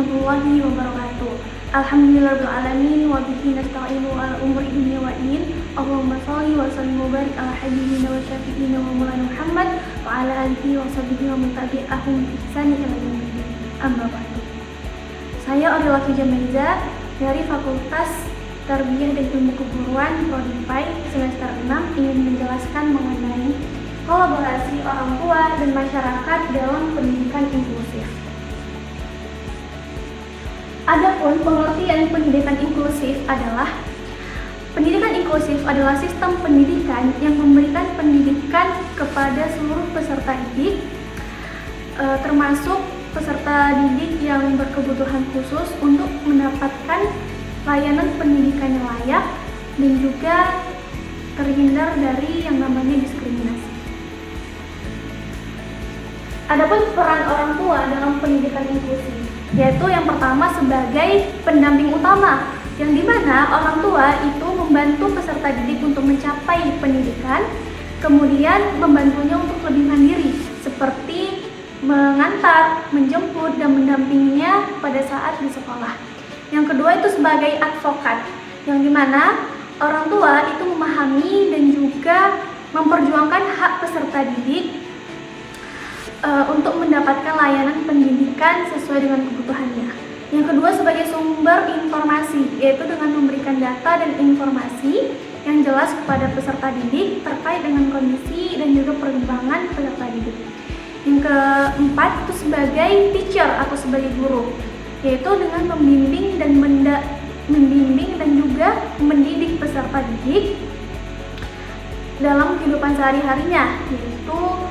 warahmatullahi wabarakatuh. Alhamdulillahirrahmanirrahim wa bihi nasta'inu ala umuri dunya wa din. Allahumma sholli wa sallim wa barik ala habibina wa syafi'ina wa maulana Muhammad wa ala alihi wa sahbihi wa man tabi'ahum bi ihsan ila yaumil amma ba'du. Saya Aurel Jamaiza dari Fakultas Tarbiyah dan Ilmu Keguruan Prodi IPA semester 6 ingin menjelaskan mengenai kolaborasi orang tua dan masyarakat dalam pendidikan inklusif. Adapun pengertian pendidikan inklusif adalah sistem pendidikan yang memberikan pendidikan kepada seluruh peserta didik, termasuk peserta didik yang berkebutuhan khusus untuk mendapatkan layanan pendidikan yang layak dan juga terhindar dari yang namanya diskriminasi. Adapun peran orang tua dalam pendidikan inklusif, yaitu yang pertama sebagai pendamping utama, yang dimana orang tua itu membantu peserta didik untuk mencapai pendidikan, kemudian membantunya untuk lebih mandiri, seperti mengantar, menjemput, dan mendampinginya pada saat di sekolah. Yang kedua itu sebagai advokat, yang dimana orang tua itu memahami dan juga memperjuangkan hak peserta didik untuk mendapatkan layanan pendidikan sesuai dengan kebutuhannya. Yang kedua sebagai sumber informasi, yaitu dengan memberikan data dan informasi yang jelas kepada peserta didik terkait dengan kondisi dan juga perkembangan peserta didik. Yang keempat itu sebagai teacher atau sebagai guru, yaitu dengan membimbing dan juga mendidik peserta didik dalam kehidupan sehari-harinya, yaitu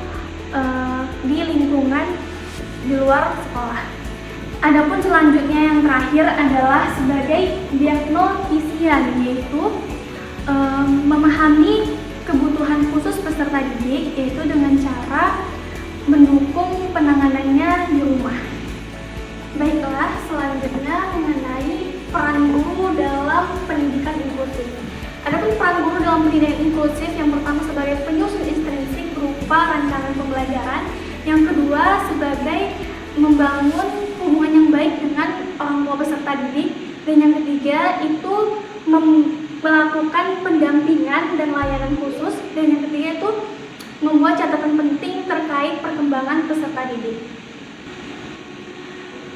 di lingkungan di luar sekolah. Adapun selanjutnya yang terakhir adalah sebagai diagnostisian, yaitu memahami kebutuhan khusus peserta didik, yaitu dengan cara mendukung penanganannya di rumah. Baiklah, selanjutnya mengenai peran guru dalam pendidikan inklusif. Adapun peran guru dalam pendidikan inklusif, yang pertama sebagai penyusun intrinsik berupa rancangan pembelajaran, yang kedua sebagai membangun hubungan yang baik dengan orang tua peserta didik, dan yang ketiga itu melakukan pendampingan dan layanan khusus, dan yang ketiga itu membuat catatan penting terkait perkembangan peserta didik.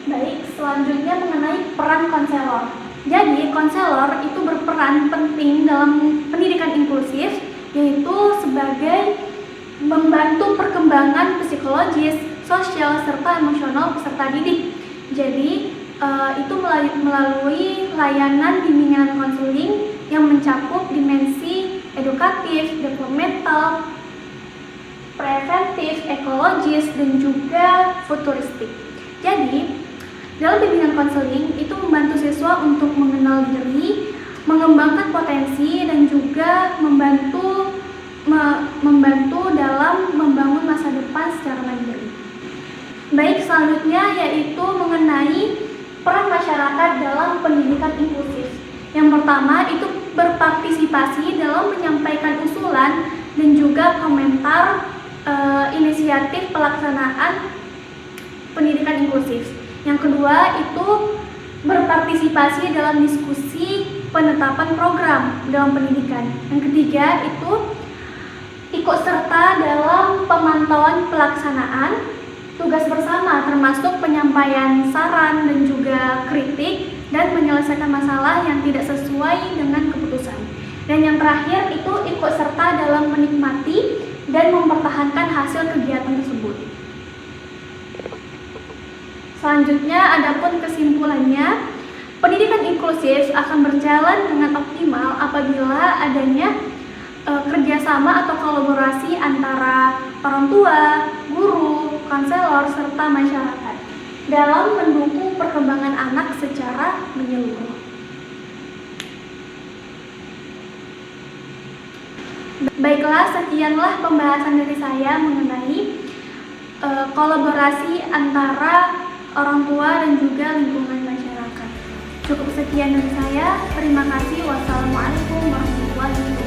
Baik, selanjutnya mengenai peran konselor. Jadi, konselor itu berperan penting dalam pendidikan inklusif, yaitu sebagai membantu perkembangan psikologis, sosial, serta emosional peserta didik. Jadi, itu melalui layanan bimbingan konseling yang mencakup dimensi edukatif, developmental, preventif, ekologis, dan juga futuristik. Jadi, dalam bimbingan konseling itu membantu siswa untuk mengenal diri, mengembangkan potensi, dan juga membantu dalam membangun masa depan secara mandiri. Baik, selanjutnya yaitu mengenai peran masyarakat dalam pendidikan inklusif. Yang pertama itu berpartisipasi dalam menyampaikan usulan dan juga komentar inisiatif pelaksanaan pendidikan inklusif. Yang kedua itu berpartisipasi dalam diskusi penetapan program dalam pendidikan. Yang ketiga itu ikut serta dalam pemantauan pelaksanaan tugas bersama, termasuk penyampaian saran dan juga kritik, dan menyelesaikan masalah yang tidak sesuai dengan keputusan. Dan yang terakhir itu ikut serta dalam menikmati dan mempertahankan hasil kegiatan tersebut. Selanjutnya, adapun kesimpulannya, pendidikan inklusif akan berjalan dengan optimal apabila adanya kerjasama atau kolaborasi antara orang tua, guru, konselor, serta masyarakat dalam mendukung perkembangan anak secara menyeluruh. Baiklah, sekianlah pembahasan dari saya mengenai kolaborasi antara orang tua dan juga lingkungan masyarakat. Cukup sekian dari saya. Terima kasih. Wassalamualaikum warahmatullahi wabarakatuh.